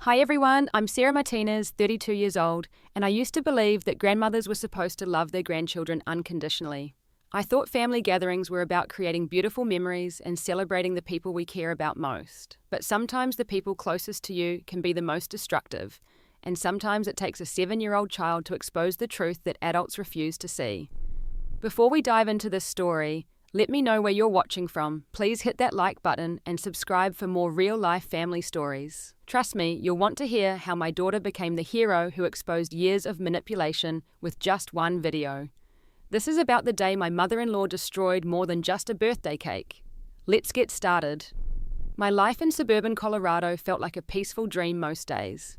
Hi everyone, I'm Sarah Martinez, 32 years old, and I used to believe that grandmothers were supposed to love their grandchildren unconditionally. I thought family gatherings were about creating beautiful memories and celebrating the people we care about most. But sometimes the people closest to you can be the most destructive, and sometimes it takes a 7-year-old child to expose the truth that adults refuse to see. Before we dive into this story, let me know where you're watching from. Please hit that like button and subscribe for more real-life family stories. Trust me, you'll want to hear how my daughter became the hero who exposed years of manipulation with just one video. This is about the day my mother-in-law destroyed more than just a birthday cake. Let's get started. My life in suburban Colorado felt like a peaceful dream most days.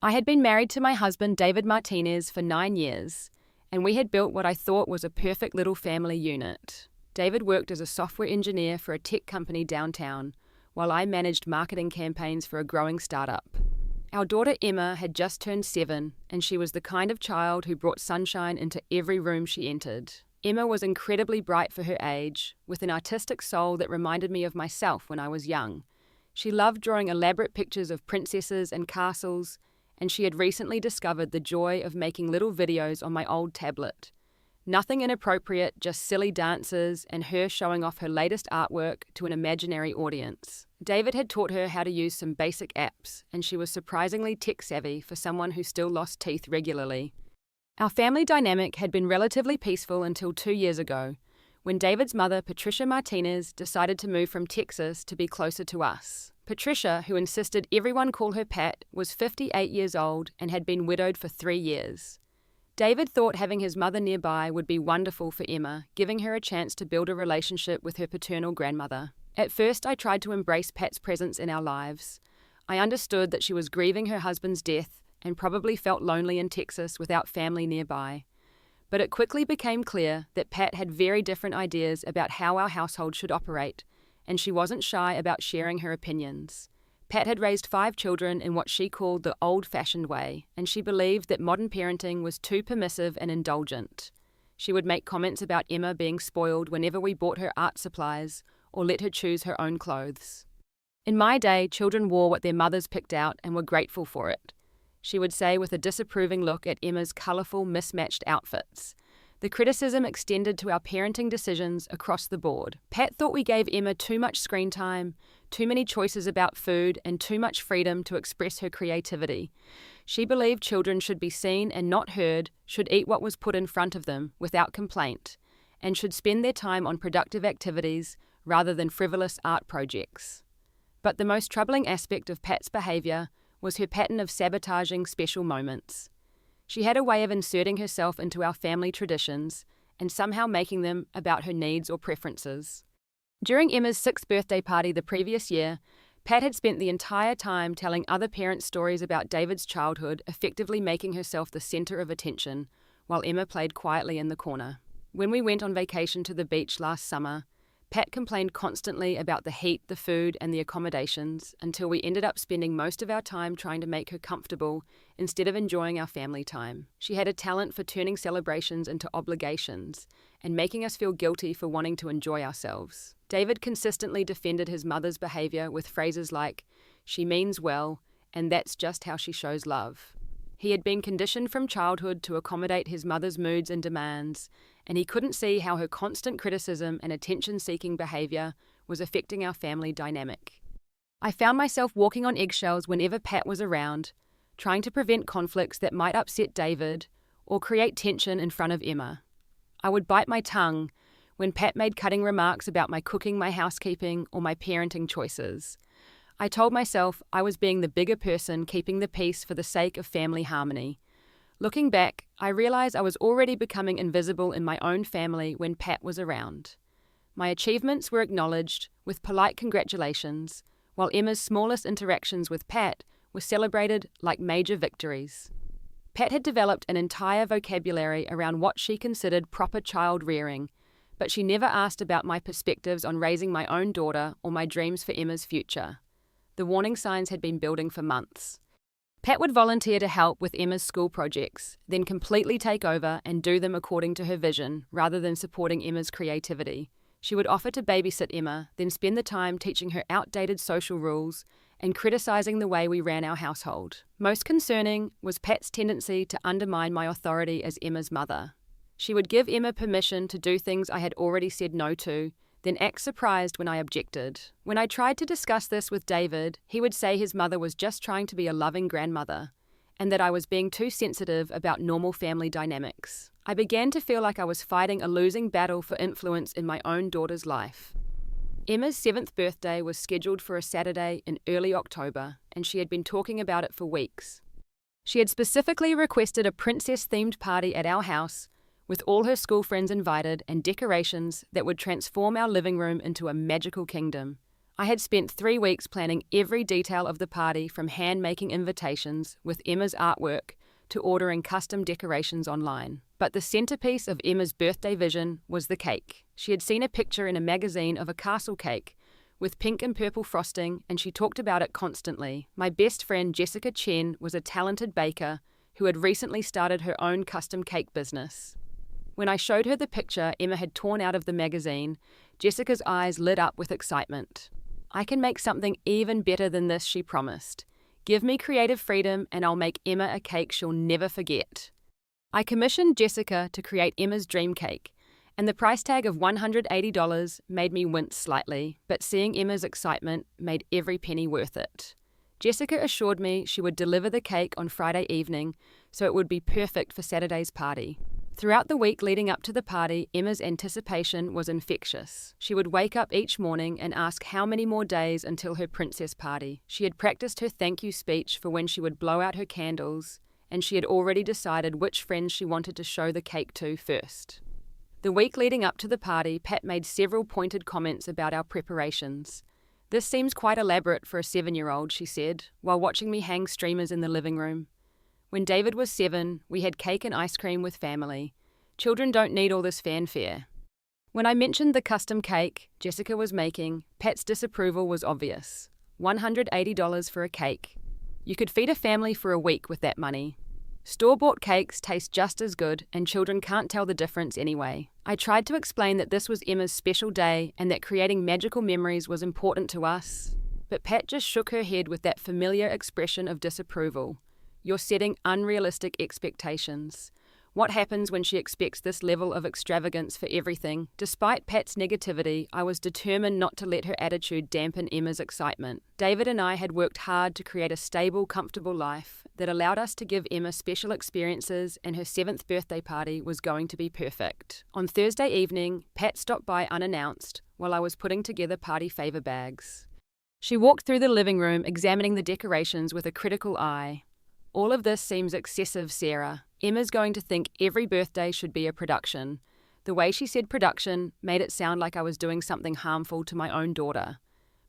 I had been married to my husband, David Martinez, for 9 years, and we had built what I thought was a perfect little family unit. David worked as a software engineer for a tech company downtown, while I managed marketing campaigns for a growing startup. Our daughter Emma had just turned 7, and she was the kind of child who brought sunshine into every room she entered. Emma was incredibly bright for her age, with an artistic soul that reminded me of myself when I was young. She loved drawing elaborate pictures of princesses and castles, and she had recently discovered the joy of making little videos on my old tablet. Nothing inappropriate, just silly dances and her showing off her latest artwork to an imaginary audience. David had taught her how to use some basic apps, and she was surprisingly tech-savvy for someone who still lost teeth regularly. Our family dynamic had been relatively peaceful until 2 years ago, when David's mother, Patricia Martinez, decided to move from Texas to be closer to us. Patricia, who insisted everyone call her Pat, was 58 years old and had been widowed for 3 years. David thought having his mother nearby would be wonderful for Emma, giving her a chance to build a relationship with her paternal grandmother. At first, I tried to embrace Pat's presence in our lives. I understood that she was grieving her husband's death and probably felt lonely in Texas without family nearby. But it quickly became clear that Pat had very different ideas about how our household should operate, and she wasn't shy about sharing her opinions. Pat had raised 5 children in what she called the old-fashioned way, and she believed that modern parenting was too permissive and indulgent. She would make comments about Emma being spoiled whenever we bought her art supplies or let her choose her own clothes. In my day, children wore what their mothers picked out and were grateful for it, she would say with a disapproving look at Emma's colourful, mismatched outfits. The criticism extended to our parenting decisions across the board. Pat thought we gave Emma too much screen time, too many choices about food, and too much freedom to express her creativity. She believed children should be seen and not heard, should eat what was put in front of them without complaint, and should spend their time on productive activities rather than frivolous art projects. But the most troubling aspect of Pat's behaviour was her pattern of sabotaging special moments. She had a way of inserting herself into our family traditions and somehow making them about her needs or preferences. During Emma's 6th birthday party the previous year, Pat had spent the entire time telling other parents stories about David's childhood, effectively making herself the centre of attention, while Emma played quietly in the corner. When we went on vacation to the beach last summer, Pat complained constantly about the heat, the food, and the accommodations, until we ended up spending most of our time trying to make her comfortable instead of enjoying our family time. She had a talent for turning celebrations into obligations and making us feel guilty for wanting to enjoy ourselves. David consistently defended his mother's behavior with phrases like, "She means well, and that's just how she shows love." He had been conditioned from childhood to accommodate his mother's moods and demands, and he couldn't see how her constant criticism and attention-seeking behavior was affecting our family dynamic. I found myself walking on eggshells whenever Pat was around, trying to prevent conflicts that might upset David or create tension in front of Emma. I would bite my tongue when Pat made cutting remarks about my cooking, my housekeeping, or my parenting choices. I told myself I was being the bigger person, keeping the peace for the sake of family harmony. Looking back, I realized I was already becoming invisible in my own family when Pat was around. My achievements were acknowledged with polite congratulations, while Emma's smallest interactions with Pat were celebrated like major victories. Pat had developed an entire vocabulary around what she considered proper child rearing, but she never asked about my perspectives on raising my own daughter or my dreams for Emma's future. The warning signs had been building for months. Pat would volunteer to help with Emma's school projects, then completely take over and do them according to her vision, rather than supporting Emma's creativity. She would offer to babysit Emma, then spend the time teaching her outdated social rules and criticizing the way we ran our household. Most concerning was Pat's tendency to undermine my authority as Emma's mother. She would give Emma permission to do things I had already said no to, then act surprised when I objected. When I tried to discuss this with David, he would say his mother was just trying to be a loving grandmother, and that I was being too sensitive about normal family dynamics. I began to feel like I was fighting a losing battle for influence in my own daughter's life. Emma's 7th birthday was scheduled for a Saturday in early October, and she had been talking about it for weeks. She had specifically requested a princess-themed party at our house, with all her school friends invited and decorations that would transform our living room into a magical kingdom. I had spent 3 weeks planning every detail of the party, from hand-making invitations with Emma's artwork to ordering custom decorations online. But the centerpiece of Emma's birthday vision was the cake. She had seen a picture in a magazine of a castle cake with pink and purple frosting, and she talked about it constantly. My best friend Jessica Chen was a talented baker who had recently started her own custom cake business. When I showed her the picture Emma had torn out of the magazine, Jessica's eyes lit up with excitement. "I can make something even better than this," she promised. "Give me creative freedom and I'll make Emma a cake she'll never forget." I commissioned Jessica to create Emma's dream cake, and the price tag of $180 made me wince slightly, but seeing Emma's excitement made every penny worth it. Jessica assured me she would deliver the cake on Friday evening, so it would be perfect for Saturday's party. Throughout the week leading up to the party, Emma's anticipation was infectious. She would wake up each morning and ask how many more days until her princess party. She had practiced her thank you speech for when she would blow out her candles, and she had already decided which friends she wanted to show the cake to first. The week leading up to the party, Pat made several pointed comments about our preparations. "This seems quite elaborate for a 7-year-old, she said, while watching me hang streamers in the living room. "When David was 7, we had cake and ice cream with family. Children don't need all this fanfare." When I mentioned the custom cake Jessica was making, Pat's disapproval was obvious. $180 for a cake. You could feed a family for a week with that money. Store-bought cakes taste just as good, and children can't tell the difference anyway. I tried to explain that this was Emma's special day and that creating magical memories was important to us. But Pat just shook her head with that familiar expression of disapproval. "You're setting unrealistic expectations." What happens when she expects this level of extravagance for everything? Despite Pat's negativity, I was determined not to let her attitude dampen Emma's excitement. David and I had worked hard to create a stable, comfortable life that allowed us to give Emma special experiences, and her 7th birthday party was going to be perfect. On Thursday evening, Pat stopped by unannounced while I was putting together party favor bags. She walked through the living room, examining the decorations with a critical eye. "All of this seems excessive, Sarah. Emma's going to think every birthday should be a production." The way she said production made it sound like I was doing something harmful to my own daughter.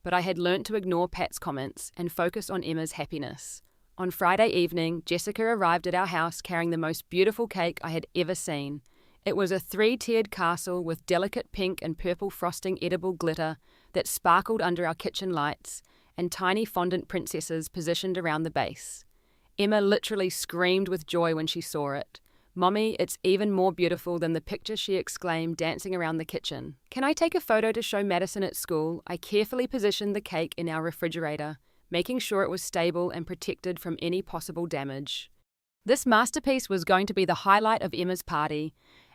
But I had learnt to ignore Pat's comments and focus on Emma's happiness. On Friday evening, Jessica arrived at our house carrying the most beautiful cake I had ever seen. It was a 3-tiered castle with delicate pink and purple frosting edible glitter that sparkled under our kitchen lights, and tiny fondant princesses positioned around the base. Emma literally screamed with joy when she saw it. "Mommy, it's even more beautiful than the picture," she exclaimed, dancing around the kitchen. "Can I take a photo to show Madison at school?" I carefully positioned the cake in our refrigerator, making sure it was stable and protected from any possible damage. This masterpiece was going to be the highlight of Emma's party,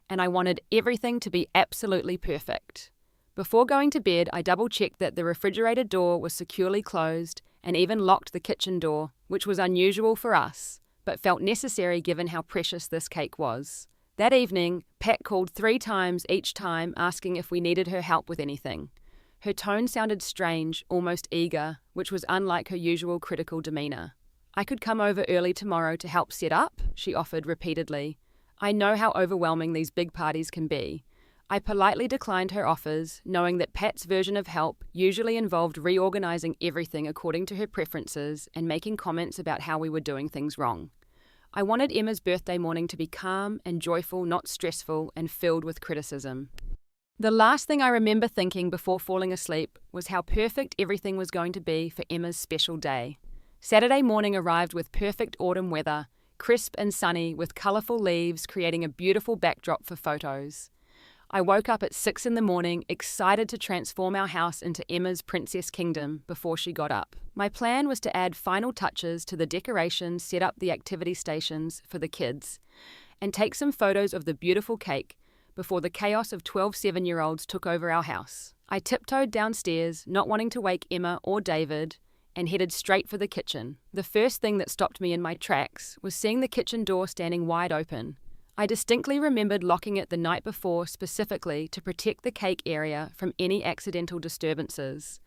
and I wanted everything to be absolutely perfect. Before going to bed, I double-checked that the refrigerator door was securely closed and even locked the kitchen door, which was unusual for us, but felt necessary given how precious this cake was. That evening, Pat called 3 times each time, asking if we needed her help with anything. Her tone sounded strange, almost eager, which was unlike her usual critical demeanor. "I could come over early tomorrow to help set up," she offered repeatedly. I know how overwhelming these big parties can be. I politely declined her offers, knowing that Pat's version of help usually involved reorganizing everything according to her preferences and making comments about how we were doing things wrong. I wanted Emma's birthday morning to be calm and joyful, not stressful and filled with criticism. The last thing I remember thinking before falling asleep was how perfect everything was going to be for Emma's special day. Saturday morning arrived with perfect autumn weather, crisp and sunny with colorful leaves creating a beautiful backdrop for photos. I woke up at 6 in the morning, excited to transform our house into Emma's princess kingdom before she got up. My plan was to add final touches to the decorations, set up the activity stations for the kids, and take some photos of the beautiful cake before the chaos of 12 7-year-olds took over our house. I tiptoed downstairs, not wanting to wake Emma or David, and headed straight for the kitchen. The first thing that stopped me in my tracks was seeing the kitchen door standing wide open. I distinctly remembered locking it the night before specifically to protect the cake area from any accidental disturbances.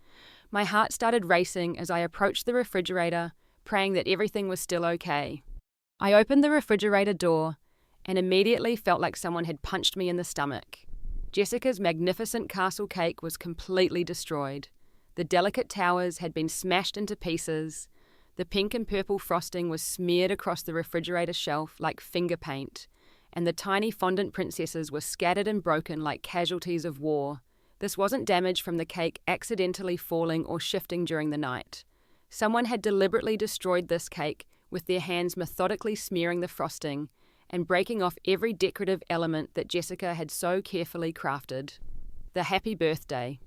My heart started racing as I approached the refrigerator, praying that everything was still okay. I opened the refrigerator door and immediately felt like someone had punched me in the stomach. Jessica's magnificent castle cake was completely destroyed. The delicate towers had been smashed into pieces. The pink and purple frosting was smeared across the refrigerator shelf like finger paint, and the tiny fondant princesses were scattered and broken like casualties of war. This wasn't damage from the cake accidentally falling or shifting during the night. Someone had deliberately destroyed this cake with their hands methodically smearing the frosting and breaking off every decorative element that Jessica had so carefully crafted. The happy birthday.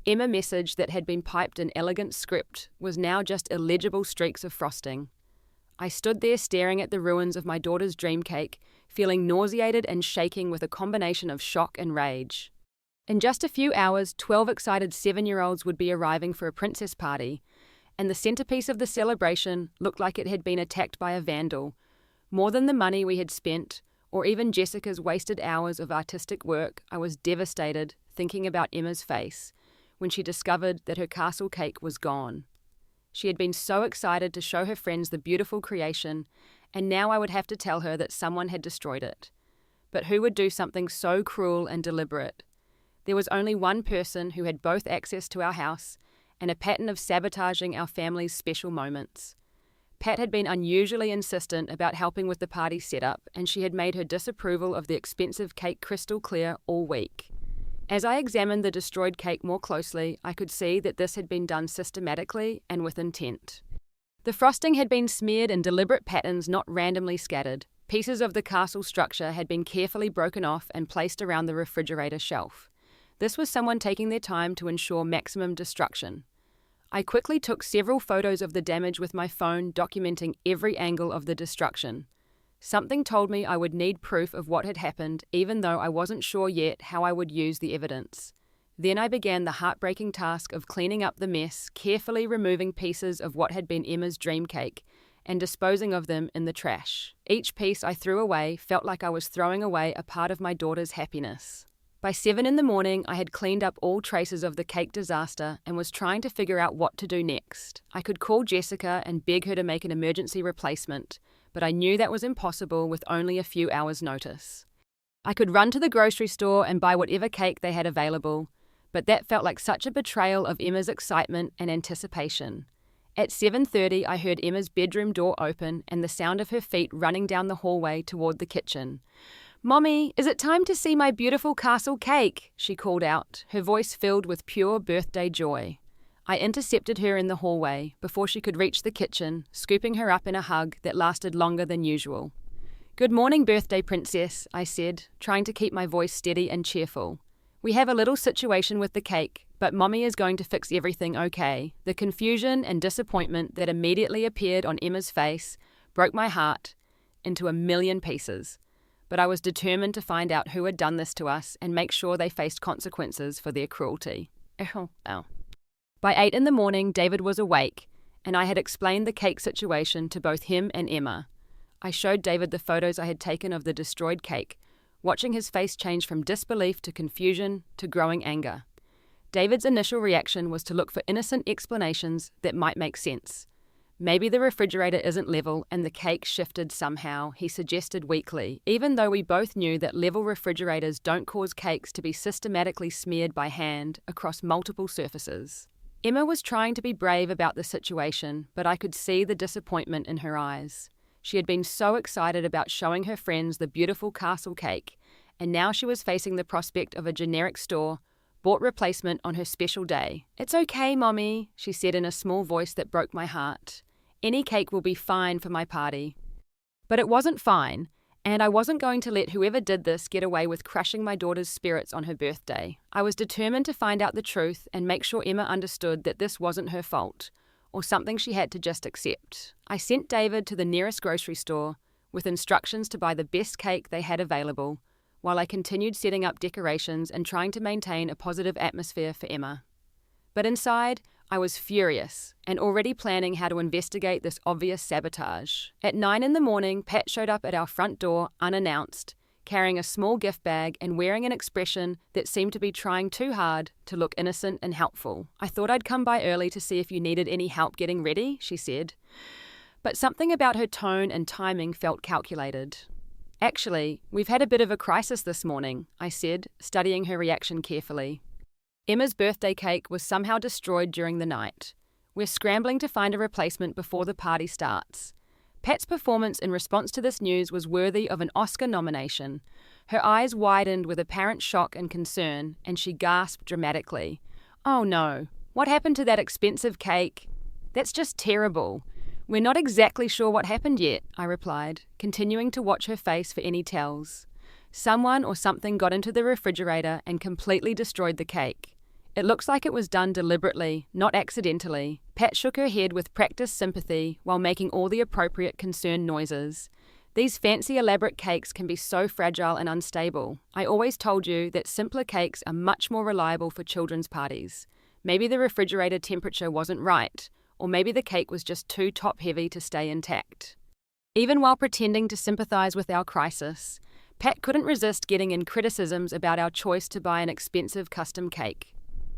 Emma message that had been piped in elegant script was now just illegible streaks of frosting. I stood there staring at the ruins of my daughter's dream cake, feeling nauseated and shaking with a combination of shock and rage. In just a few hours, 12 excited 7-year-olds would be arriving for a princess party, and the centerpiece of the celebration looked like it had been attacked by a vandal. More than the money we had spent, or even Jessica's wasted hours of artistic work, I was devastated thinking about Emma's face when she discovered that her castle cake was gone. She had been so excited to show her friends the beautiful creation, and now I would have to tell her that someone had destroyed it. But who would do something so cruel and deliberate? There was only one person who had both access to our house and a pattern of sabotaging our family's special moments. Pat had been unusually insistent about helping with the party setup, and she had made her disapproval of the expensive cake crystal clear all week. As I examined the destroyed cake more closely, I could see that this had been done systematically and with intent. The frosting had been smeared in deliberate patterns, not randomly scattered. Pieces of the castle structure had been carefully broken off and placed around the refrigerator shelf. This was someone taking their time to ensure maximum destruction. I quickly took several photos of the damage with my phone, documenting every angle of the destruction. Something told me I would need proof of what had happened, even though I wasn't sure yet how I would use the evidence. Then I began the heartbreaking task of cleaning up the mess, carefully removing pieces of what had been Emma's dream cake and disposing of them in the trash. Each piece I threw away felt like I was throwing away a part of my daughter's happiness. By 7 in the morning, I had cleaned up all traces of the cake disaster and was trying to figure out what to do next. I could call Jessica and beg her to make an emergency replacement, but I knew that was impossible with only a few hours' notice. I could run to the grocery store and buy whatever cake they had available, but that felt like such a betrayal of Emma's excitement and anticipation. At 7:30, I heard Emma's bedroom door open and the sound of her feet running down the hallway toward the kitchen. "Mommy, is it time to see my beautiful castle cake?" she called out, her voice filled with pure birthday joy. I intercepted her in the hallway before she could reach the kitchen, scooping her up in a hug that lasted longer than usual. "Good morning, birthday princess," I said, trying to keep my voice steady and cheerful. "We have a little situation with the cake, but Mommy is going to fix everything okay." The confusion and disappointment that immediately appeared on Emma's face broke my heart into a million pieces. But I was determined to find out who had done this to us and make sure they faced consequences for their cruelty. By 8 in the morning, David was awake, and I had explained the cake situation to both him and Emma. I showed David the photos I had taken of the destroyed cake, watching his face change from disbelief to confusion to growing anger. David's initial reaction was to look for innocent explanations that might make sense. "Maybe the refrigerator isn't level and the cake shifted somehow," he suggested weakly, even though we both knew that level refrigerators don't cause cakes to be systematically smeared by hand across multiple surfaces. Emma was trying to be brave about the situation, but I could see the disappointment in her eyes. She had been so excited about showing her friends the beautiful castle cake, and now she was facing the prospect of a generic store bought replacement on her special day. "It's okay, Mommy," she said in a small voice that broke my heart. "Any cake will be fine for my party." But it wasn't fine, And I wasn't going to let whoever did this get away with crushing my daughter's spirits on her birthday. I was determined to find out the truth and make sure Emma understood that this wasn't her fault, or something she had to just accept. I sent David to the nearest grocery store with instructions to buy the best cake they had available, while I continued setting up decorations and trying to maintain a positive atmosphere for Emma. But inside, I was furious and already planning how to investigate this obvious sabotage. At 9 a.m, Pat showed up at our front door unannounced, carrying a small gift bag and wearing an expression that seemed to be trying too hard to look innocent and helpful. "I thought I'd come by early to see if you needed any help getting ready," she said. But something about her tone and timing felt calculated. "Actually, we've had a bit of a crisis this morning," I said, studying her reaction carefully. Emma's birthday cake was somehow destroyed during the night. We're scrambling to find a replacement before the party starts. Pat's performance in response to this news was worthy of an Oscar nomination. Her eyes widened with apparent shock and concern, and she gasped dramatically. "Oh no, what happened to that expensive cake? That's just terrible. We're not exactly sure what happened yet," I replied, continuing to watch her face for any tells. "Someone or something got into the refrigerator and completely destroyed the cake. It looks like it was done deliberately, not accidentally." Pat shook her head with practiced sympathy while making all the appropriate concerned noises. "These fancy elaborate cakes can be so fragile and unstable. I always told you that simpler cakes are much more reliable for children's parties. Maybe the refrigerator temperature wasn't right, or maybe the cake was just too top-heavy to stay intact." Even while pretending to sympathize with our crisis, Pat couldn't resist getting in criticisms about our choice to buy an expensive custom cake.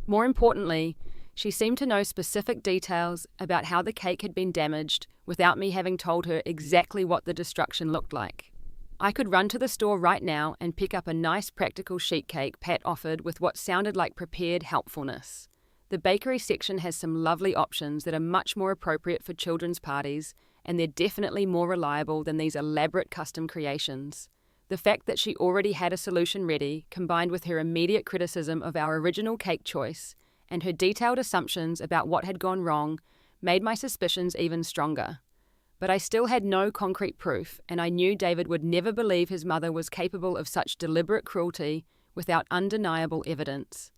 More importantly, she seemed to know specific details about how the cake had been damaged without me having told her exactly what the destruction looked like. I could run to the store right now and pick up a nice practical sheet cake Pat offered with what sounded like prepared helpfulness. The bakery section has some lovely options that are much more appropriate for children's parties, and they're definitely more reliable than these elaborate custom creations. The fact that she already had a solution ready, combined with her immediate criticism of our original cake choice and her detailed assumptions about what had gone wrong, made my suspicions even stronger. But I still had no concrete proof, and I knew David would never believe his mother was capable of such deliberate cruelty without undeniable evidence.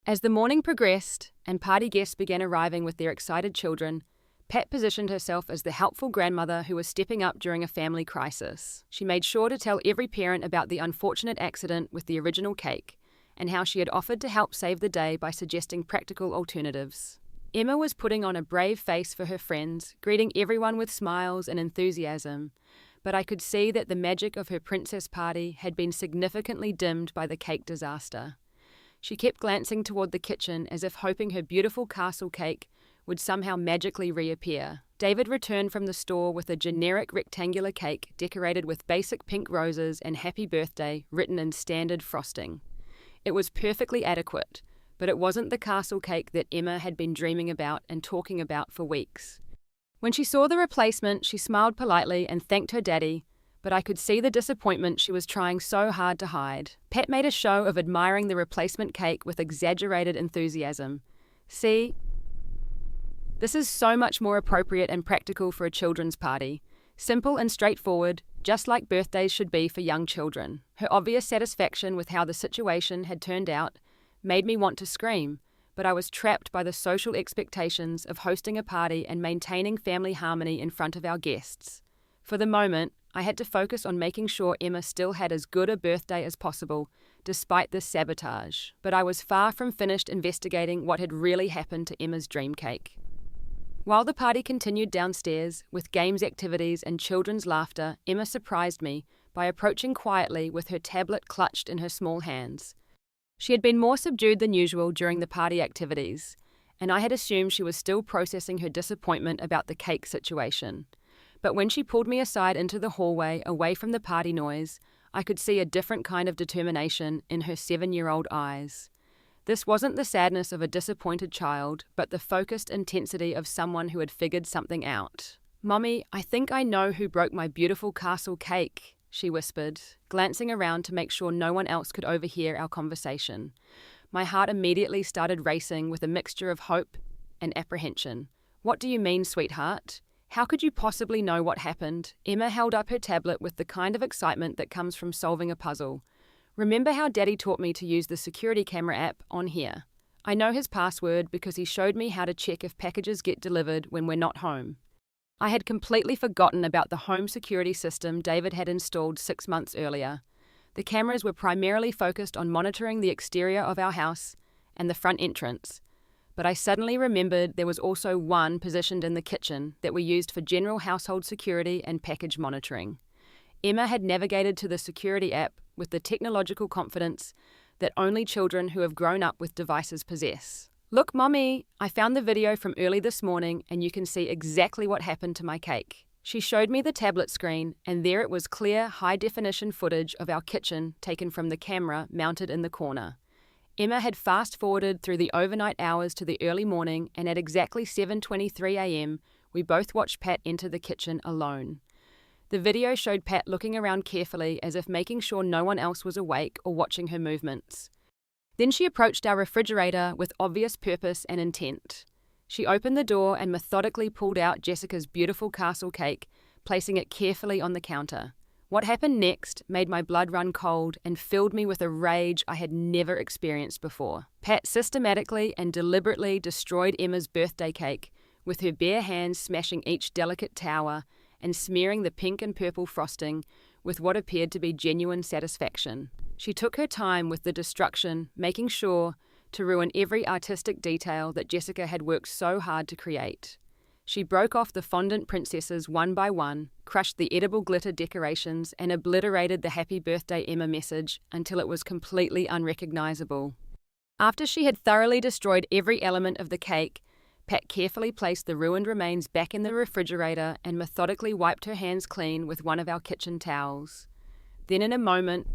As the morning progressed and party guests began arriving with their excited children, Pat positioned herself as the helpful grandmother who was stepping up during a family crisis. She made sure to tell every parent about the unfortunate accident with the original cake and how she had offered to help save the day by suggesting practical alternatives. Emma was putting on a brave face for her friends, greeting everyone with smiles and enthusiasm, but I could see that the magic of her princess party had been significantly dimmed by the cake disaster. She kept glancing toward the kitchen as if hoping her beautiful castle cake would somehow magically reappear. David returned from the store with a generic rectangular cake decorated with basic pink roses and happy birthday written in standard frosting. It was perfectly adequate, but it wasn't the castle cake that Emma had been dreaming about and talking about for weeks. When she saw the replacement, she smiled politely and thanked her daddy, but I could see the disappointment she was trying so hard to hide. Pat made a show of admiring the replacement cake with exaggerated enthusiasm. "See? This is so much more appropriate and practical for a children's party. Simple and straightforward, just like birthdays should be for young children." Her obvious satisfaction with how the situation had turned out made me want to scream, but I was trapped by the social expectations of hosting a party and maintaining family harmony in front of our guests. For the moment, I had to focus on making sure Emma still had as good a birthday as possible, despite this sabotage. But I was far from finished investigating what had really happened to Emma's dream cake. While the party continued downstairs, with games, activities, and children's laughter, Emma surprised me by approaching quietly with her tablet clutched in her small hands. She had been more subdued than usual during the party activities, and I had assumed she was still processing her disappointment about the cake situation. But when she pulled me aside into the hallway, away from the party noise, I could see a different kind of determination in her 7-year-old eyes. This wasn't the sadness of a disappointed child, but the focused intensity of someone who had figured something out. "Mommy, I think I know who broke my beautiful castle cake," she whispered, glancing around to make sure no one else could overhear our conversation. My heart immediately started racing with a mixture of hope and apprehension. "What do you mean, sweetheart? How could you possibly know what happened? Emma held up her tablet with the kind of excitement that comes from solving a puzzle. Remember how Daddy taught me to use the security camera app on here? I know his password because he showed me how to check if packages get delivered when we're not home. I had completely forgotten about the home security system David had installed 6 months earlier. The cameras were primarily focused on monitoring the exterior of our house and the front entrance, but I suddenly remembered there was also one positioned in the kitchen that we used for general household security and package monitoring. Emma had navigated to the security app with the technological confidence that only children who have grown up with devices possess. Look, Mommy, I found the video from early this morning and you can see exactly what happened to my cake. She showed me the tablet screen and there it was clear, high-definition footage of our kitchen taken from the camera mounted in the corner. Emma had fast-forwarded through the overnight hours to the early morning and at exactly 7:23 a.m. we both watched Pat enter the kitchen alone. The video showed Pat looking around carefully as if making sure no one else was awake or watching her movements. Then she approached our refrigerator with obvious purpose and intent. She opened the door and methodically pulled out Jessica's beautiful castle cake, placing it carefully on the counter. What happened next made my blood run cold and filled me with a rage I had never experienced before. Pat systematically and deliberately destroyed Emma's birthday cake, with her bare hands smashing each delicate tower and smearing the pink and purple frosting with what appeared to be genuine satisfaction. She took her time with the destruction, making sure to ruin every artistic detail that Jessica had worked so hard to create. She broke off the fondant princesses one by one, crushed the edible glitter decorations, and obliterated the Happy Birthday Emma message until it was completely unrecognizable. After she had thoroughly destroyed every element of the cake, Pat carefully placed the ruined remains back in the refrigerator and methodically wiped her hands clean with one of our kitchen towels. Then in a moment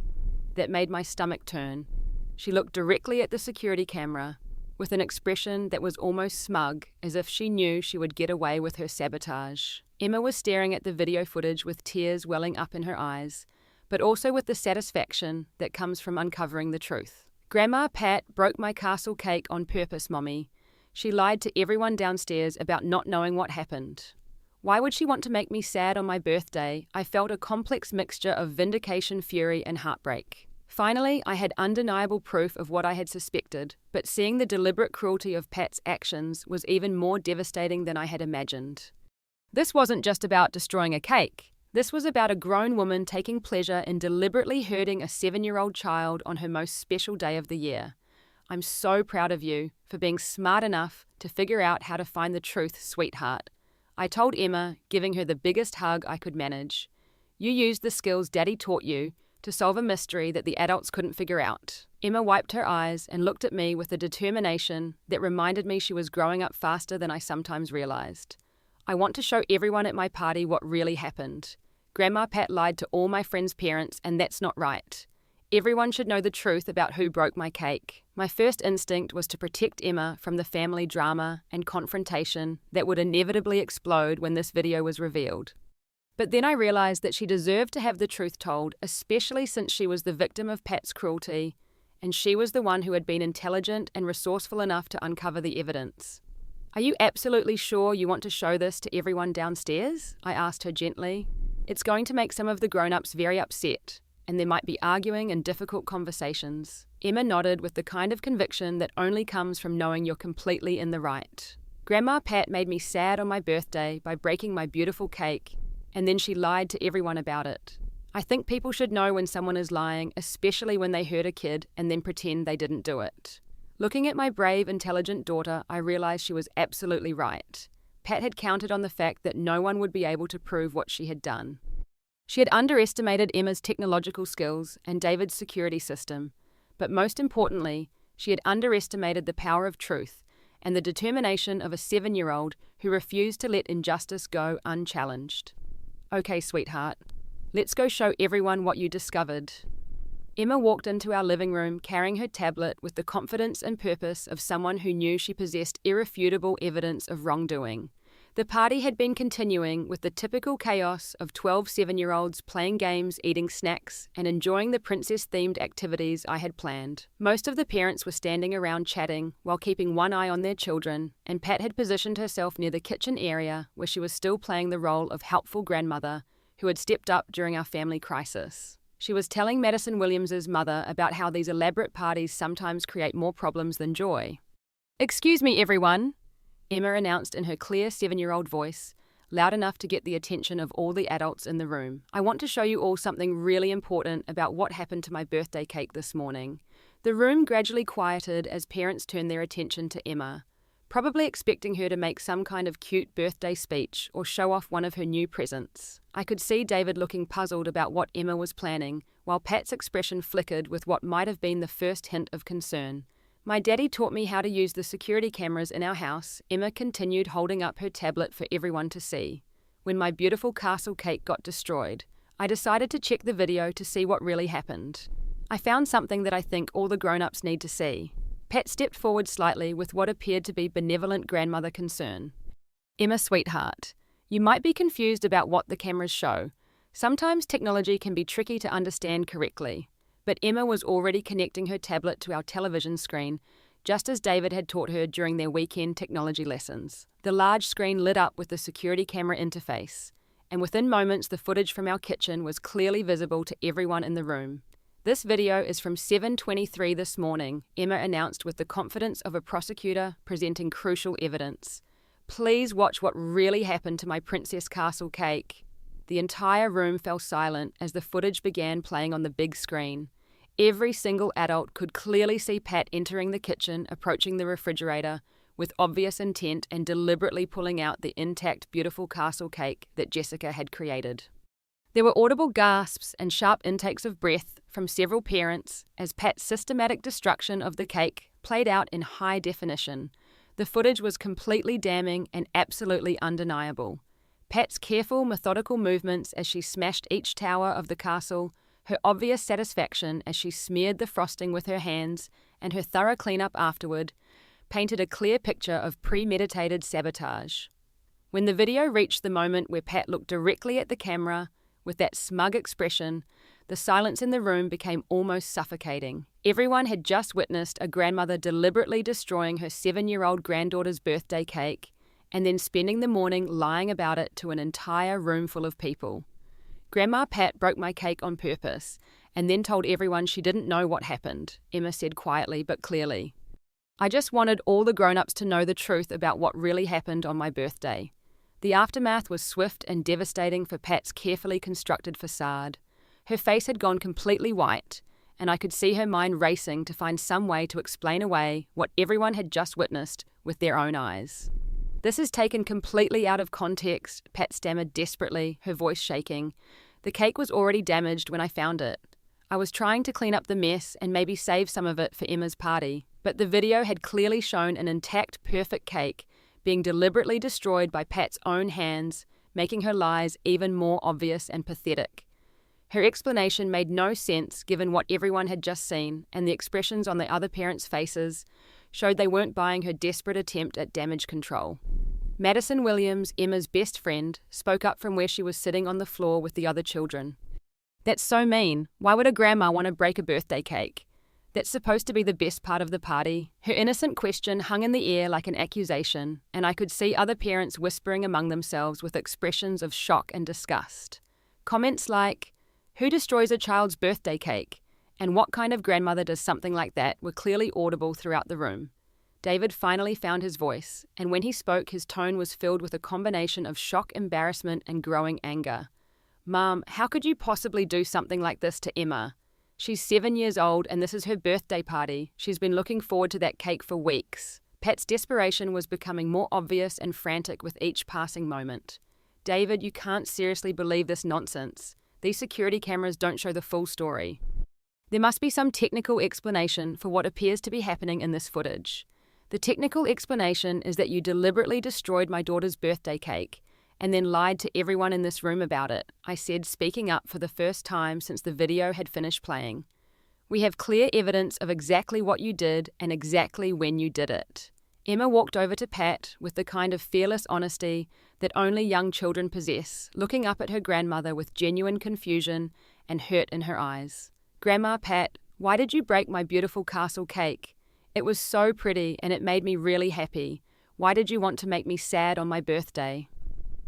that made my stomach turn, she looked directly at the security camera with an expression that was almost smug, as if she knew she would get away with her sabotage. Emma was staring at the video footage with tears welling up in her eyes, but also with the satisfaction that comes from uncovering the truth. Grandma Pat broke my castle cake on purpose, Mommy. She lied to everyone downstairs about not knowing what happened. Why would she want to make me sad on my birthday? I felt a complex mixture of vindication, fury, and heartbreak. Finally, I had undeniable proof of what I had suspected, but seeing the deliberate cruelty of Pat's actions was even more devastating than I had imagined. This wasn't just about destroying a cake. This was about a grown woman taking pleasure in deliberately hurting a 7-year-old child on her most special day of the year. I'm so proud of you for being smart enough to figure out how to find the truth, sweetheart. I told Emma, giving her the biggest hug I could manage. You used the skills Daddy taught you to solve a mystery that the adults couldn't figure out. Emma wiped her eyes and looked at me with a determination that reminded me she was growing up faster than I sometimes realized. I want to show everyone at my party what really happened. Grandma Pat lied to all my friends' parents, and that's not right. Everyone should know the truth about who broke my cake. My first instinct was to protect Emma from the family drama and confrontation that would inevitably explode when this video was revealed. But then I realized that she deserved to have the truth told, especially since she was the victim of Pat's cruelty, and she was the one who had been intelligent and resourceful enough to uncover the evidence. Are you absolutely sure you want to show this to everyone downstairs? I asked her gently. It's going to make some of the grown-ups very upset, and there might be arguing and difficult conversations. Emma nodded with the kind of conviction that only comes from knowing you're completely in the right. Grandma Pat made me sad on my birthday by breaking my beautiful cake, and then she lied to everyone about it. I think people should know when someone is lying, especially when they hurt a kid and then pretend they didn't do it. Looking at my brave, intelligent daughter, I realized she was absolutely right. Pat had counted on the fact that no one would be able to prove what she had done. She had underestimated Emma's technological skills and David's security system, but most importantly, she had underestimated the power of truth and the determination of a 7-year-old who refused to let injustice go unchallenged. Okay, sweetheart, let's go show everyone what you discovered. Emma walked into our living room carrying her tablet with the confidence and purpose of someone who knew she possessed irrefutable evidence of wrongdoing. The party had been continuing with the typical chaos of 12 7-year-olds playing games, eating snacks, and enjoying the princess-themed activities I had planned. Most of the parents were standing around chatting while keeping one eye on their children, and Pat had positioned herself near the kitchen area where she was still playing the role of helpful grandmother who had stepped up during our family crisis. She was telling Madison Williams's mother about how these elaborate parties sometimes create more problems than joy. "Excuse me, everyone," Emma announced in her clear 7-year-old voice, loud enough to get the attention of all the adults in the room. "I want to show you all something really important about what happened to my birthday cake this morning." The room gradually quieted as parents turned their attention to Emma, probably expecting her to make some kind of cute birthday speech or show off one of her new presents. I could see David looking puzzled about what Emma was planning, while Pat's expression flickered with what might have been the first hint of concern. "My daddy taught me how to use the security cameras in our house," Emma continued, holding up her tablet for everyone to see. "When my beautiful castle cake got destroyed, I decided to check the video to see what really happened. I found something that I think all the grown-ups need to see." Pat stepped forward slightly with what appeared to be benevolent grandmother concern. "Emma, sweetheart, you might be confused about what the cameras show. Sometimes technology can be tricky to understand correctly." But Emma was already connecting her tablet to our television screen, just as David had taught her during their weekend technology lessons. The large screen lit up with the security camera interface, and within moments the footage from our kitchen was clearly visible to everyone in the room. "This video is from 7:23 this morning," Emma announced with the confidence of a prosecutor presenting crucial evidence. "Please watch what really happened to my Princess Castle cake." The entire room fell silent as the footage began playing on the big screen. Every single adult could clearly see Pat entering the kitchen, approaching the refrigerator, with obvious intent and deliberately pulling out the intact, beautiful castle cake that Jessica had created. There were audible gasps and sharp intakes of breath from several parents as Pat's systematic destruction of the cake played out in high definition. The footage was completely damning and absolutely undeniable. Pat's careful, methodical movements as she smashed each tower of the castle, her obvious satisfaction as she smeared the frosting with her hands, and her thorough cleanup afterward, painted a clear picture of premeditated sabotage. When the video reached the moment where Pat looked directly at the camera, with that smug expression, the silence in the room became almost suffocating. Everyone had just witnessed a grandmother deliberately destroying her 7-year-old granddaughter's birthday cake, and then spending the morning lying about it to an entire room full of people. "Grandma Pat broke my cake on purpose, and then told everyone she didn't know what happened," Emma said quietly but clearly. "I just wanted all the grown-ups to know the truth about what really happened on my birthday." The aftermath was swift and devastating for Pat's carefully constructed facade. Her face had gone completely white, and I could see her mind racing to find some way to explain away what everyone had just witnessed with their own eyes. "This is taken completely out of context," Pat stammered desperately, her voice shaking. "The cake was already damaged when I found it. I was trying to clean up the mess and maybe save some of it for Emma's party, but the video had clearly shown an intact, perfect cake being deliberately destroyed by Pat's own hands, making her lies even more obvious and pathetic." Her explanation made no sense given what everyone had just seen, and the expressions on the other parents' faces showed they weren't buying her desperate attempt at damage control. Madison Williams, Emma's best friend, spoke up from where she was sitting on the floor with the other children. "That's so mean. Why would a grandma want to break a birthday cake? That's supposed to be the best part of the party." Her innocent question hung in the air like an accusation, and I could see other parents whispering among themselves with expressions of shock and disgust. Comments like, "Who destroys a child's birthday cake? And what kind of grandmother does something like that?" were clearly audible throughout the room. David finally found his voice, and when he spoke, his tone was filled with a combination of shock, embarrassment, and growing anger. "Mom, how could you possibly do something like this to Emma? She's 7 years old, and this is her birthday party. She's been looking forward to that cake for weeks." Pat's desperation was becoming more obvious and frantic with each passing moment. "David, you can't seriously believe this nonsense. These security cameras don't show the full story. There must be some technical explanation for what appears to be happening in this footage. The technical explanation is that you deliberately destroyed my daughter's birthday cake and then lied to everyone in this room about it," I said, speaking up for the first time since the video had finished playing. "We have clear evidence of exactly what you did and exactly when you did it." Emma walked over to Pat with the kind of fearless honesty that only young children possess, looking up at her grandmother with genuine confusion and hurt in her eyes. "Grandma Pat, why did you break my beautiful castle cake? It was so pretty and it made me really happy. Why did you want to make me sad on my birthday?"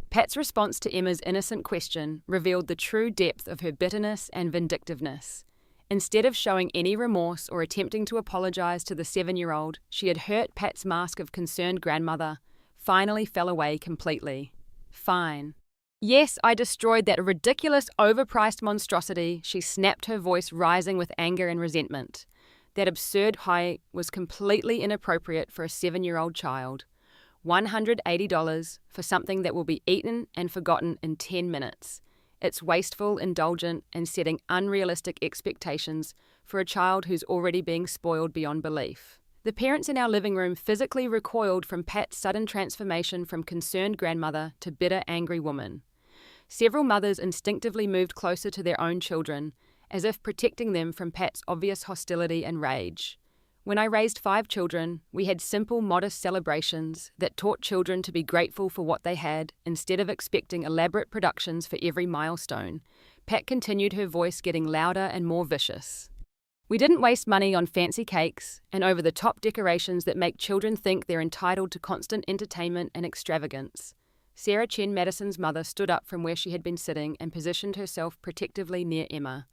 Pat's response to Emma's innocent question revealed the true depth of her bitterness and vindictiveness. Instead of showing any remorse or attempting to apologize to the 7-year-old she had hurt, Pat's mask of concerned grandmother finally fell away completely. "Fine. Yes, I destroyed that ridiculous, overpriced monstrosity," she snapped, her voice rising with anger and resentment. That absurd high was completely inappropriate for a 7-year-old child. $180 for something that will be eaten and forgotten in 10 minutes. It's wasteful, indulgent, and setting unrealistic expectations for a child who's already being spoiled beyond belief. The parents in our living room physically recoiled from Pat's sudden transformation from concerned grandmother to bitter, angry woman. Several mothers instinctively moved closer to their own children, as if protecting them from Pat's obvious hostility and rage. When I raised 5 children, we had simple, modest celebrations that taught children to be grateful for what they had instead of expecting elaborate productions for every milestone. Pat continued, her voice getting louder and more vicious. "We didn't waste money on fancy cakes and over-the-top decorations that make children think they're entitled to constant entertainment and extravagance." Sarah Chen Madison's mother stood up from where she had been sitting and positioned herself protectively near Emma.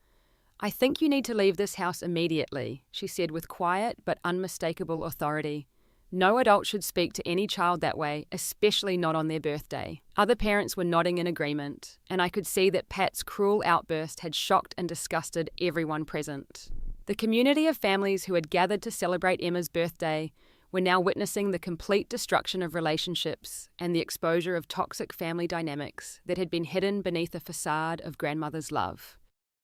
"I think you need to leave this house immediately," she said with quiet but unmistakable authority. "No adult should speak to any child that way, especially not on their birthday." Other parents were nodding in agreement, and I could see that Pat's cruel outburst had shocked and disgusted everyone present. The community of families who had gathered to celebrate Emma's birthday were now witnessing the complete destruction of relationships and the exposure of toxic family dynamics that had been hidden beneath a facade of grandmother's love.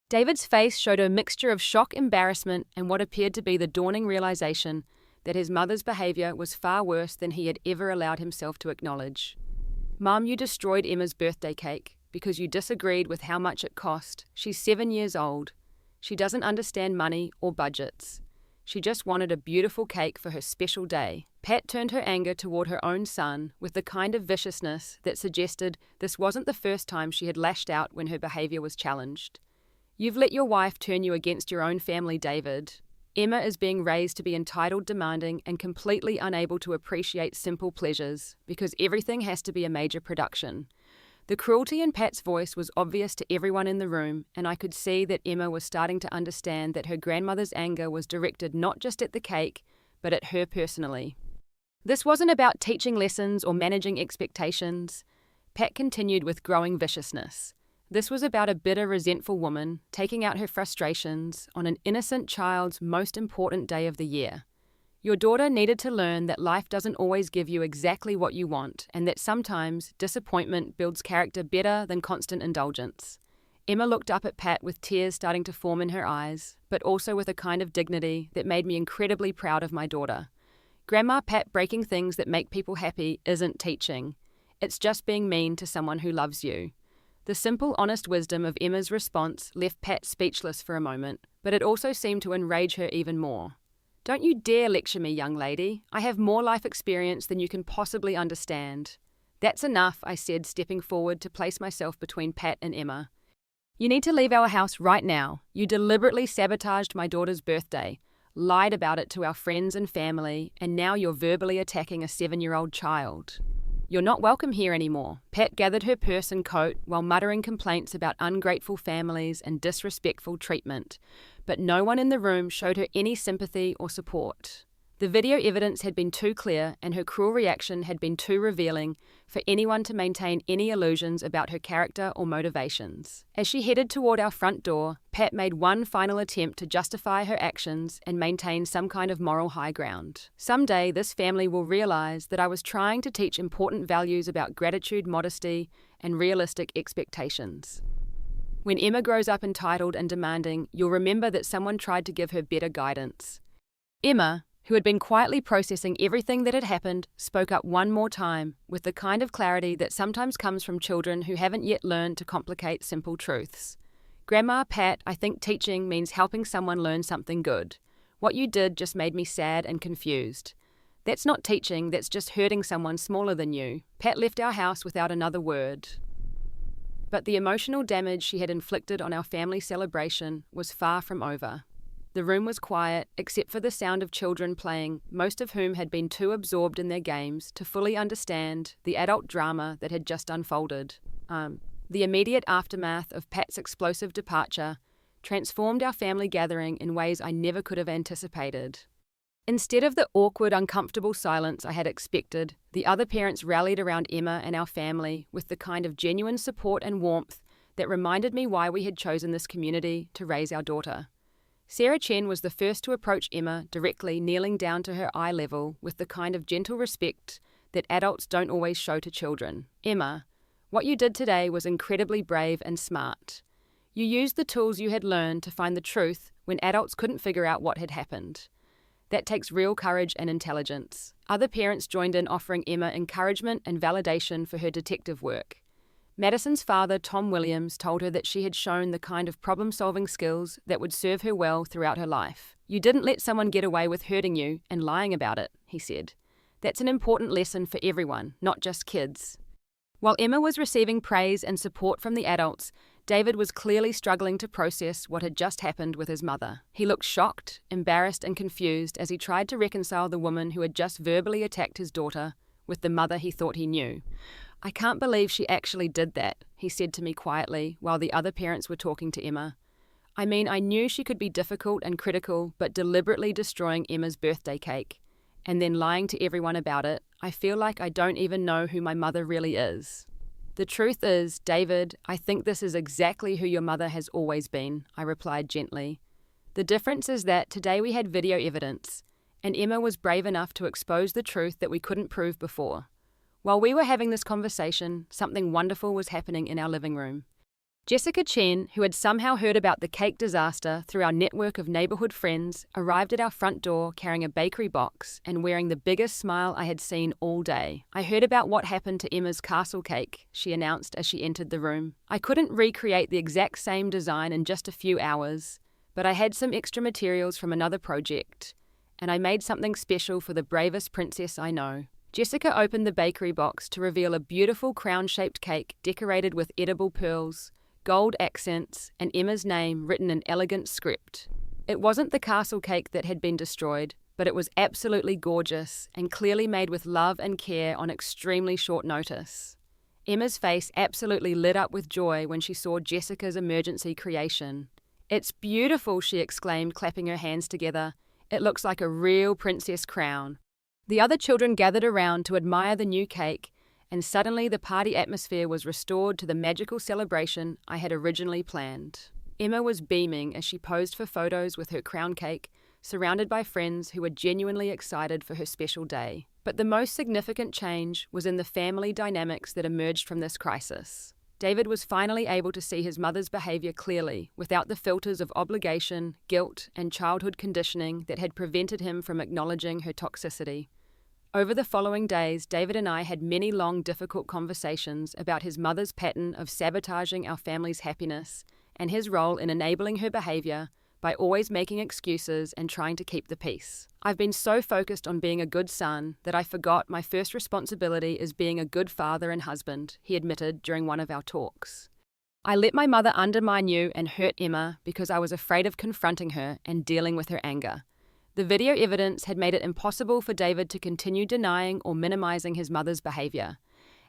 David's face showed a mixture of shock, embarrassment, and what appeared to be the dawning realization that his mother's behavior was far worse than he had ever allowed himself to acknowledge. "Mom, you destroyed Emma's birthday cake because you disagreed with how much it cost. She's 7 years old. She doesn't understand money or budgets. She just wanted a beautiful cake for her special day." Pat turned her anger toward her own son with the kind of viciousness that suggested this wasn't the first time she had lashed out when her behavior was challenged. "You've let your wife turn you against your own family, David. Emma is being raised to be entitled, demanding, and completely unable to appreciate simple pleasures because everything has to be a major production." The cruelty in Pat's voice was obvious to everyone in the room, and I could see that Emma was starting to understand that her grandmother's anger was directed not just at the cake, but at her personally. This wasn't about teaching lessons or managing expectations. Pat continued with growing viciousness. This was about a bitter, resentful woman taking out her frustrations on an innocent child's most important day of the year. "Your daughter needed to learn that life doesn't always give you exactly what you want, and that sometimes disappointment builds character better than constant indulgence." Emma looked up at Pat with tears starting to form in her eyes, but also with a kind of dignity that made me incredibly proud of my daughter. Grandma Pat breaking things that make people happy isn't teaching. It's just being mean to someone who loves you. The simple, honest wisdom of Emma's response left Pat speechless for a moment, but it also seemed to enrage her even more. "Don't you dare lecture me, young lady. I have more life experience than you can possibly understand." "That's enough," I said, stepping forward to place myself between Pat and Emma. "You need to leave our house right now. You deliberately sabotaged my daughter's birthday, lied about it to our friends and family, and now you're verbally attacking a 7-year-old child. You're not welcome here anymore." Pat gathered her purse and coat while muttering complaints about ungrateful families and disrespectful treatment, but no one in the room showed her any sympathy or support. The video evidence had been too clear, and her cruel reaction had been too revealing for anyone to maintain any illusions about her character or motivations. As she headed toward our front door, Pat made one final attempt to justify her actions and maintain some kind of moral high ground. "Someday this family will realize that I was trying to teach important values about gratitude, modesty, and realistic expectations. When Emma grows up entitled and demanding, you'll remember that someone tried to give her better guidance." Emma, who had been quietly processing everything that had happened, spoke up one more time with the kind of clarity that sometimes comes from children who haven't yet learned to complicate simple truths. "Grandma Pat, I think teaching means helping someone learn something good. What you did just made me sad and confused. That's not teaching, that's just hurting someone smaller than you. Pat left our house without another word. But the emotional damage she had inflicted on our family celebration was far from over. The room was quiet, except for the sound of children playing, most of whom had been too absorbed in their games to fully understand the adult drama that had just unfolded. The immediate aftermath of Pat's explosive departure transformed our family gathering in ways I never could have anticipated. Instead of the awkward, uncomfortable silence I had expected, the other parents rallied around Emma and our family with the kind of genuine support and warmth that reminded me why we had chosen this community to raise our daughter. Sarah Chen was the first to approach Emma directly, kneeling down to her eye level with the kind of gentle respect that adults don't always show to children. "Emma, what you did today was incredibly brave and smart. You used the tools you had learned to find the truth when adults couldn't figure out what had happened. That takes real courage and intelligence." Other parents joined in, offering Emma encouragement and validation for her detective work. Madison's father, Tom Williams, told her that she had shown the kind of problem-solving skills that would serve her well throughout her life. "You didn't let someone get away with hurting you and lying about it," he said. "That's an important lesson for everyone, not just kids." While Emma was receiving praise and support from the adults, David was clearly struggling to process what had just happened with his mother. He looked shocked, embarrassed, and confused as he tried to reconcile the woman who had just verbally attacked his daughter with the mother he thought he knew. "I can't believe she actually did that," he said to me quietly while the other parents were talking to Emma. "I mean, I knew she could be difficult and critical, but deliberately destroying Emma's birthday cake and then lying to everyone about it, I feel like I don't even know who my mother really is." "The truth is, David, I think this is exactly who your mother has always been," I replied gently. "The difference is that today we had video evidence, and Emma was brave enough to expose the truth that we couldn't prove before." While we were having this conversation, something wonderful was happening in our living room. Jessica Chen, who had somehow heard about the cake disaster through our network of neighborhood friends, arrived at our front door carrying a bakery box and wearing the biggest smile I had seen all day. "I heard about what happened to Emma's castle cake," she announced as she entered the room. "I couldn't recreate the exact same design in just a few hours, but I had some extra materials from another project, and I made something special for the bravest princess I know." Jessica opened the bakery box to reveal a beautiful crown-shaped cake decorated with edible pearls, gold accents, and Emma's name written in elegant script. It wasn't the castle cake that had been destroyed, but it was absolutely gorgeous and clearly made with love and care on extremely short notice. Emma's face absolutely lit up with joy when she saw Jessica's emergency creation. "It's beautiful," she exclaimed, clapping her hands together. "It looks like a real princess crown." The other children gathered around to admire the new cake, and suddenly the party atmosphere was restored to the magical celebration I had originally planned. Emma was beaming as she posed for photos with her crown cake, surrounded by friends who were genuinely excited for her special day. But the most significant change was in the family dynamics that emerged from this crisis. David was finally able to see his mother's behavior clearly, without the filters of obligation, guilt, and childhood conditioning that had prevented him from acknowledging her toxicity. Over the following days, David and I had many long, difficult conversations about his mother's pattern of sabotaging our family's happiness and his role in enabling her behavior by always making excuses and trying to keep the peace. "I've been so focused on being a good son that I forgot my first responsibility is being a good father and husband," he admitted during one of our talks. "I let my mother undermine you and hurt Emma because I was afraid of confronting her and dealing with her anger." The video evidence had made it impossible for David to continue denying or minimizing his mother's behavior,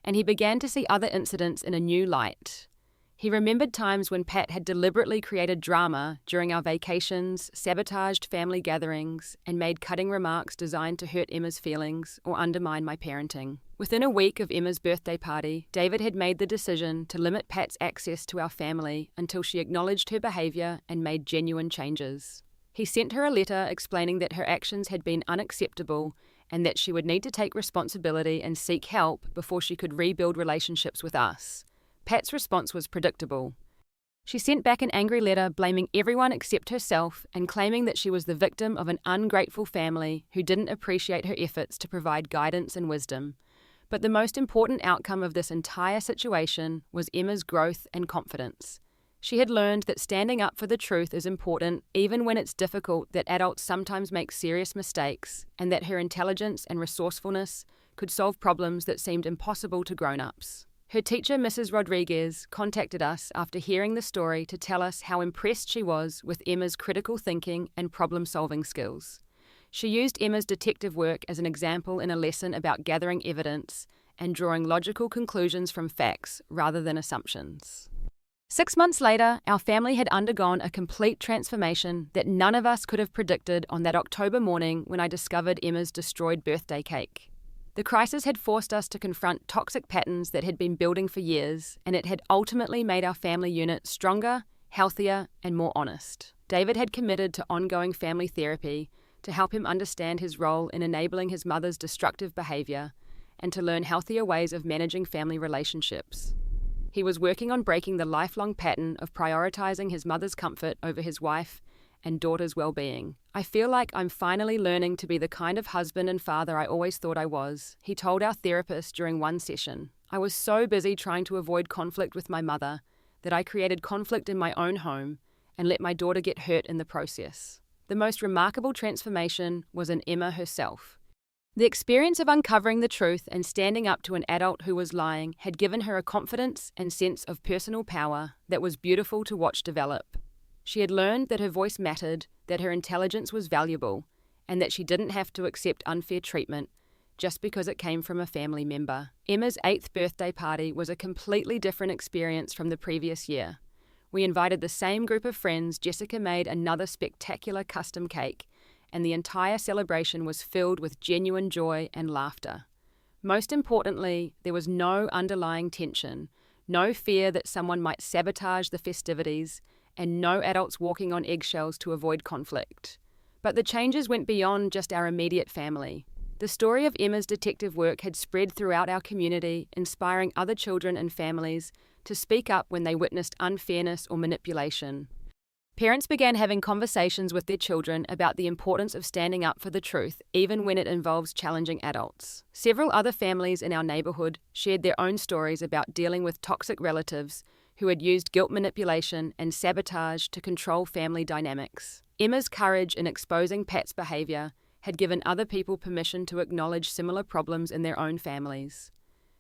and he began to see other incidents in a new light. He remembered times when Pat had deliberately created drama during our vacations, sabotaged family gatherings, and made cutting remarks designed to hurt Emma's feelings or undermine my parenting. Within a week of Emma's birthday party, David had made the decision to limit Pat's access to our family until she acknowledged her behavior and made genuine changes. He sent her a letter explaining that her actions had been unacceptable and that she would need to take responsibility and seek help before she could rebuild relationships with us. Pat's response was predictable. She sent back an angry letter blaming everyone except herself and claiming that she was the victim of an ungrateful family who didn't appreciate her efforts to provide guidance and wisdom. But the most important outcome of this entire situation was Emma's growth and confidence. She had learned that standing up for the truth is important even when it's difficult, that adults sometimes make serious mistakes, and that her intelligence and resourcefulness could solve problems that seemed impossible to grown-ups. Her teacher, Mrs. Rodriguez, contacted us after hearing the story to tell us how impressed she was with Emma's critical thinking and problem-solving skills. She used Emma's detective work as an example in a lesson about gathering evidence and drawing logical conclusions from facts rather than assumptions. 6 months later, our family had undergone a complete transformation that none of us could have predicted on that October morning when I discovered Emma's destroyed birthday cake. The crisis had forced us to confront toxic patterns that had been building for years, and it had ultimately made our family unit stronger, healthier, and more honest. David had committed to ongoing family therapy to help him understand his role in enabling his mother's destructive behavior and to learn healthier ways of managing family relationships. He was working on breaking the lifelong pattern of prioritizing his mother's comfort over his wife and daughter's well-being. "I feel like I'm finally learning to be the kind of husband and father I always thought I was," he told our therapist during one session. "I was so busy trying to avoid conflict with my mother that I created conflict in my own home and let my daughter get hurt in the process." The most remarkable transformation was in Emma herself. The experience of uncovering the truth and standing up to an adult who was lying had given her a confidence and sense of personal power that was beautiful to watch develop. She had learned that her voice mattered, that her intelligence was valuable, and that she didn't have to accept unfair treatment just because it came from a family member. Emma's 8th birthday party was a completely different experience from the previous year. We invited the same group of friends. Jessica made another spectacular custom cake, and the entire celebration was filled with genuine joy and laughter. Most importantly, there was no underlying tension, no fear that someone might sabotage the festivities, and no adults walking on eggshells to avoid conflict. But the changes went beyond just our immediate family. The story of Emma's detective work had spread throughout our community, inspiring other children and families to speak up when they witnessed unfairness or manipulation. Parents began having conversations with their children about the importance of standing up for the truth, even when it involves challenging adults. Several other families in our neighborhood shared their own stories about dealing with toxic relatives who had used guilt manipulation and sabotage to control family dynamics. Emma's courage in exposing Pat's behavior had given other people permission to acknowledge similar problems in their own families.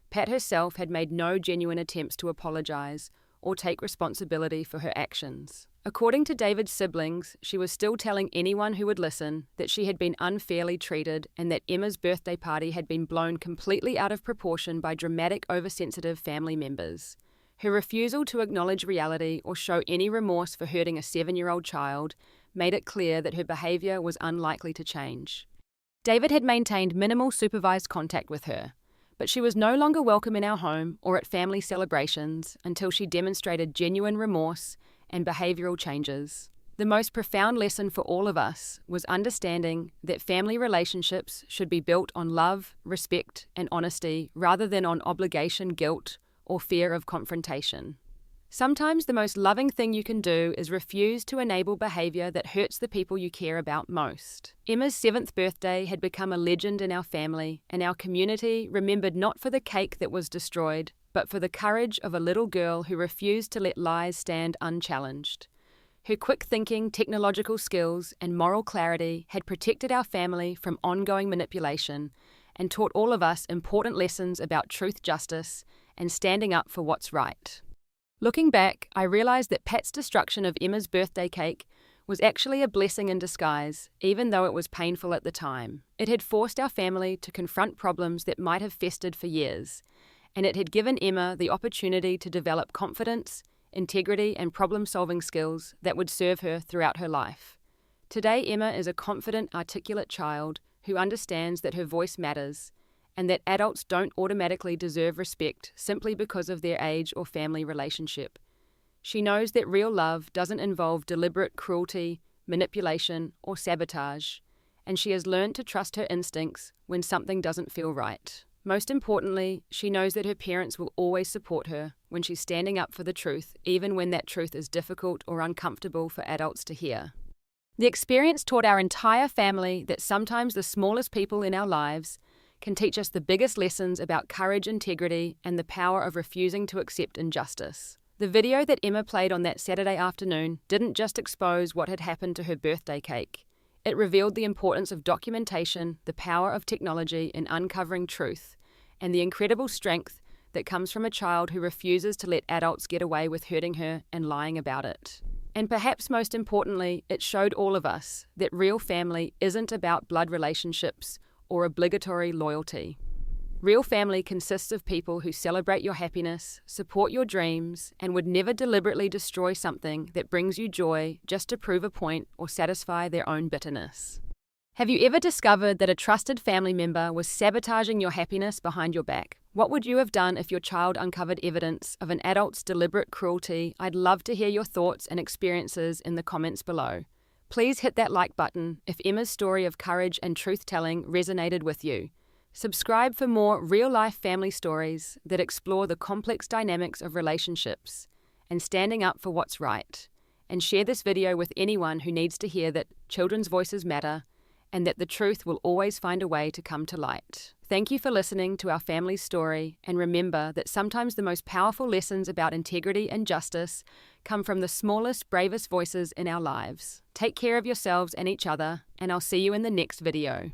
Pat herself had made no genuine attempts to apologize or take responsibility for her actions. According to David's siblings, she was still telling anyone who would listen that she had been unfairly treated and that Emma's birthday party had been blown completely out of proportion by dramatic, oversensitive family members. Her refusal to acknowledge reality or show any remorse for hurting a 7-year-old child made it clear that her behavior was unlikely to change. David had maintained minimal supervised contact with her, but she was no longer welcome in our home or at family celebrations until she demonstrated genuine remorse and behavioral changes. The most profound lesson for all of us was understanding that family relationships should be built on love, respect, and honesty rather than on obligation, guilt, or fear of confrontation. Sometimes the most loving thing you can do is refuse to enable behavior that hurts the people you care about most. Emma's 7th birthday had become a legend in our family, and our community remembered not for the cake that was destroyed, but for the courage of a little girl who refused to let lies stand unchallenged. Her quick thinking, technological skills, and moral clarity had protected our family from ongoing manipulation and taught all of us important lessons about truth, justice, and standing up for what's right. Looking back, I realized that Pat's destruction of Emma's birthday cake was actually a blessing in disguise, even though it was painful at the time. It had forced our family to confront problems that might have festered for years, and it had given Emma the opportunity to develop confidence, integrity, and problem-solving skills that would serve her throughout her life. Today, Emma is a confident, articulate child who understands that her voice matters and that adults don't automatically deserve respect simply because of their age or family relationship. She knows that real love doesn't involve deliberate cruelty, manipulation, or sabotage, and she has learned to trust her instincts when something doesn't feel right. Most importantly, she knows that her parents will always support her when she's standing up for the truth, even when that truth is difficult or uncomfortable for adults to hear. The experience taught our entire family that sometimes the smallest people in our lives can teach us the biggest lessons about courage, integrity, and the power of refusing to accept injustice. The video that Emma played on that Saturday afternoon didn't just expose what had happened to her birthday cake. It revealed the importance of documentation, the power of technology in uncovering truth, and the incredible strength that comes from a child who refuses to let adults get away with hurting her and lying about it. And perhaps most importantly, it showed all of us that real family isn't about blood relationships or obligatory loyalty. Real family consists of people who celebrate your happiness, support your dreams, and would never deliberately destroy something that brings you joy just to prove a point or satisfy their own bitterness. Have you ever discovered that a trusted family member was sabotaging your happiness behind your back? What would you have done if your child uncovered evidence of an adult's deliberate cruelty? I'd love to hear your thoughts and experiences in the comments below. Please hit that like button if Emma's story of courage and truth-telling resonated with you. Subscribe for more real-life family stories that explore the complex dynamics of relationships and standing up for what's right. And share this video with anyone who needs to hear that children's voices matter and that the truth will always find a way to come to light. Thank you for listening to our family's story, and remember that sometimes the most powerful lessons about integrity and justice come from the smallest, bravest voices in our lives. Take care of yourselves and each other, and I'll see you in the next video.